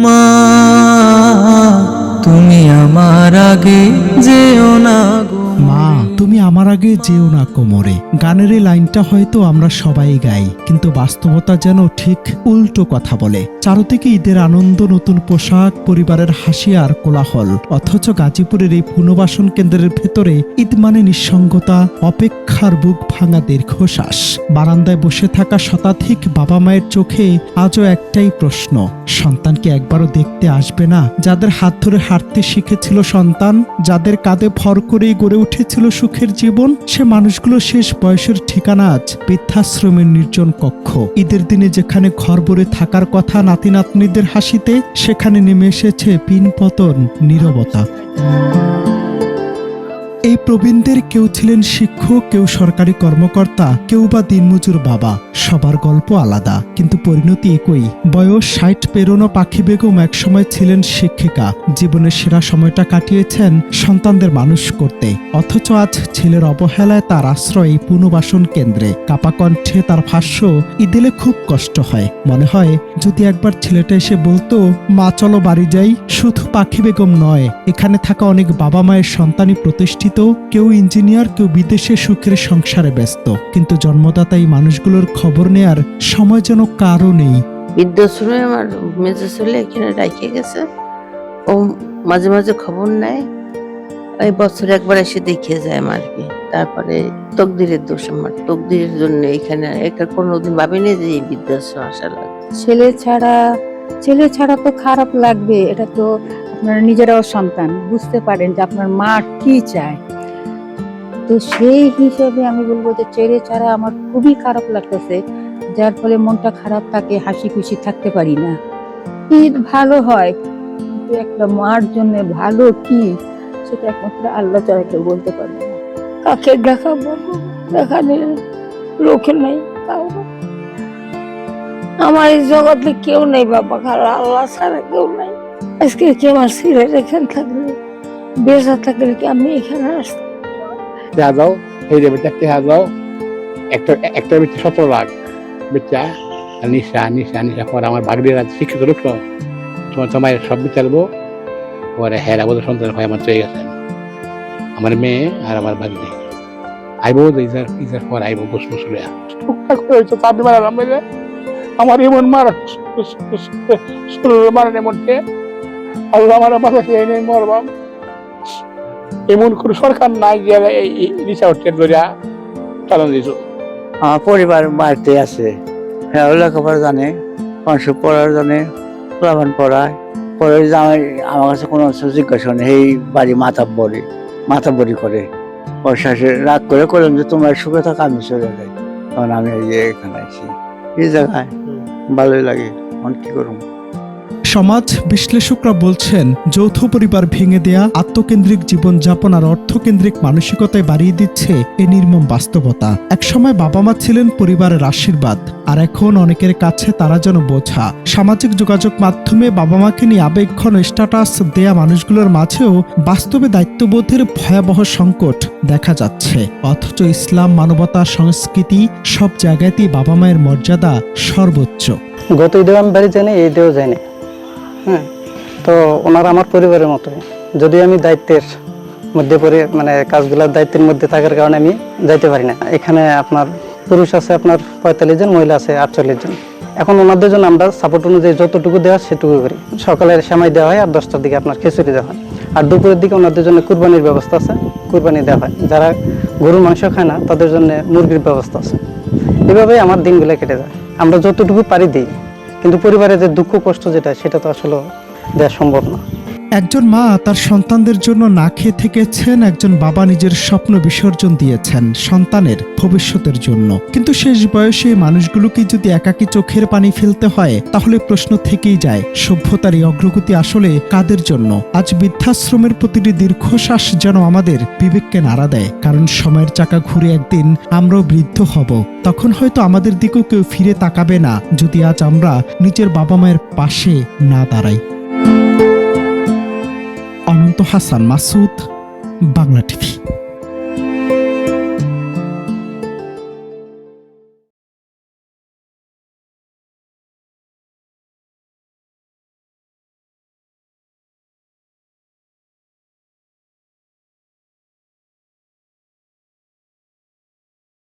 মা তুমি আমার আগে যেও না গো, মা তুমি আমার আগে যেও না কোমরে। গানের এই লাইনটা হয়তো আমরা সবাই গাই, কিন্তু বাস্তবতা যেন ঠিক উল্টো কথা বলে। চারদিকে ঈদের আনন্দ, নতুন পোশাক, পরিবারের হাসি আর কোলাহল, অথচ গাজীপুরের এই পুনর্বাসন কেন্দ্রের ভেতরে ঈদ মানে নিঃসঙ্গতা, অপেক্ষার বুক ভাঙা দীর্ঘশ্বাস। বারান্দায় বসে থাকা শতাধিক বাবা মায়ের চোখে আজও একটাই প্রশ্ন, সন্তান কি একবারও দেখতে আসবে না? যাদের হাত ধরে হাঁটতে শিখেছিল সন্তান, যাদের কাঁধে ভর করেই গড়ে উঠেছিল সুখের জীবন, সে মানুষগুলো শেষ বয়সের ঠিকানা আজ বৃদ্ধাশ্রমের নির্জন কক্ষ। ঈদের দিনে যেখানে ঘর ভরে থাকার কথা নাতি নাতনিদের হাসিতে, সেখানে নেমে এসেছে পিনপতন, নীরবতা। এই প্রবীণদের কেউ ছিলেন শিক্ষক, কেউ সরকারি কর্মকর্তা, কেউ বা দিনমজুর বাবা। সবার গল্প আলাদা, কিন্তু পরিণতি একই। বয়স 60 পেরোনো পাখি বেগম একসময় ছিলেন শিক্ষিকা। জীবনের সেরা সময়টা কাটিয়েছেন সন্তানদের মানুষ করতে, অথচ আজ ছেলের অবহেলায় তার আশ্রয় এই পুনর্বাসন কেন্দ্রে। কাপা কণ্ঠে তার ভাষ্য, ঈদেলে খুব কষ্ট হয়, মনে হয় যদি একবার ছেলেটা এসে বলতো মা চলো বাড়ি যাই। শুধু পাখি বেগম নয়, এখানে থাকা অনেক বাবা মায়ের সন্তানই প্রতিষ্ঠিত, কেউ ইঞ্জিনিয়ার, কেউ বিদেশে সুখের সংসারে ব্যস্ত, কিন্তু জন্মদাতা এই মানুষগুলোর খবর নেয়ার সময় যেন কারও নেই। বৃদ্ধাশ্রমে আমার মেজো ছেলে এখানে রাখে গেছে, ও মাঝে মাঝে খবর নেয়, এই বছরে একবার এসে দেখিয়ে যায় আমাকে। তারপরে তকদিরের দোষ, আমার তকদিরের জন্য এখানে এটা কোনোদিন ভাবিনি যে এই বৃদ্ধাশ্রম আসা লাগবে। ছেলে ছাড়া তো খারাপ লাগবে, এটা তো আপনারা নিজেরাও সন্তান, বুঝতে পারেন যে আপনার মা কি চায়। তো সেই হিসেবে আমি বলবো যে ছেলে ছাড়া আমার খুবই খারাপ লাগতেছে, যার ফলে মনটা খারাপ থাকে, হাসি খুশি থাকতে পারি না। ঈদ ভালো হয়, কিন্তু একটা মার জন্য ভালো কি সেটা একমাত্র আল্লাহ ছাড়া কেউ বলতে পারবে না। কাকে দেখাবো, দেখানে লোক নেই, আমার এই জগতে কেউ নেই বাবা, খারাপ আল্লাহ ছাড়া কেউ নাই। আজকে কি আমার ছেলের এখানে থাকলে, বেঁচে থাকলে কি আমি এখানে আসতাম? যাও এই যে বেটা যাও, একটা বেচা 17 লাখ বেচা, নিশা পরে আমার ভাগ্যের শিক্ষিত লোক, তোমার সময় সব বিচারবো, পরে হেরা বলে সন্তান ভাই আমার চলে গেছেন, আমার মেয়ে আর আমার ভাগ্যে আইবো, ইজার পর আইবো বসবো চলে চাবি মারালাম, আমার এমন মারা মারানোর মধ্যে আল্লাহ আমার মাথা খেয়ে নেই মরবাম, এমন কোন সরকার নাই যে এই রিসার্চ ধরিয়া চালান দিয়েছ। আমার পরিবার বাড়িতে আছে, হ্যাঁ লেখাপড়া জানে, মানুষ পড়ার জানে, প্লাবান পড়ায়, পরে জামাই আমার কাছে কোনো জিজ্ঞাসা নেই, এই বাড়ি মাতাবরি করে ওর শাশুড়ি রাগ করে করলাম যে তোমার সুখে থাকা, আমি চলে যাই। তখন আমি এই যে এখানে আছি, এই জায়গায় ভালোই লাগে, এখন কি করবো। সমাজ বিশ্লেষকরা বলছেন, যৌথ পরিবার ভেঙে দেয়া, আত্মকেন্দ্রিক জীবনযাপন আর অর্থকেন্দ্রিক মানসিকতায় বাড়িয়ে দিচ্ছে এ নির্মম বাস্তবতা। একসময় বাবা মা ছিলেন পরিবারের আশীর্বাদ, আর এখন অনেকের কাছে তারা যেন বোঝা। সামাজিক যোগাযোগ মাধ্যমে বাবা মাকে নিয়ে আবেগঘন স্ট্যাটাস দেয়া মানুষগুলোর মাঝেও বাস্তবে দায়িত্ববোধের ভয়াবহ সংকট দেখা যাচ্ছে। অথচ ইসলাম, মানবতা, সংস্কৃতি সব জায়গাতেই বাবা মায়ের মর্যাদা সর্বোচ্চ। গত ঈদেও আমি বাড়ি যাইনি, এই ঈদেও যাইনি। হ্যাঁ, তো ওনারা আমার পরিবারের মতো, যদি আমি দায়িত্বের মধ্যে পড়ে, মানে কাজগুলোর দায়িত্বের মধ্যে থাকার কারণে আমি যাইতে পারি না। এখানে আপনার পুরুষ আছে আপনার 45 জন, মহিলা আছে 48 জন। এখন ওনাদের জন্য আমরা সাপোর্ট অনুযায়ী যতটুকু দেওয়া সেটুকু করি। সকালের সময় দেওয়া হয়, আর 10টার দিকে আপনার খিচুড়ি দেওয়া হয়, আর দুপুরের দিকে ওনাদের জন্য কুরবানির ব্যবস্থা আছে, কুরবানি দেওয়া হয়। যারা গরুর মাংস খায় না তাদের জন্য মুরগির ব্যবস্থা আছে। এভাবেই আমার দিনগুলো কেটে যায়। আমরা যতটুকু পারি দিই, কিন্তু পরিবারের যে দুঃখ কষ্ট যেটা, সেটা তো আসলে দেওয়া সম্ভব না। একজন মা তার সন্তানদের জন্য না খেয়ে থেকেছেন, একজন বাবা নিজের স্বপ্ন বিসর্জন দিয়েছেন সন্তানের ভবিষ্যতের জন্য। কিন্তু শেষ বয়সে মানুষগুলোকে যদি একাকী চোখের পানি ফেলতে হয়, তাহলে প্রশ্ন থেকেই যায়, সভ্যতার এই অগ্রগতি আসলে কাদের জন্য? আজ বৃদ্ধাশ্রমের প্রতিটি দীর্ঘশ্বাস যেন আমাদের বিবেককে নাড়া দেয়, কারণ সময়ের চাকা ঘুরে একদিন আমরাও বৃদ্ধ হব। তখন হয়তো আমাদের দিকেও কেউ ফিরে তাকাবে না, যদি আজ আমরা নিজের বাবা মায়ের পাশে না দাঁড়াই। অনন্ত হাসান মাসুদ, বাংলা টিভি।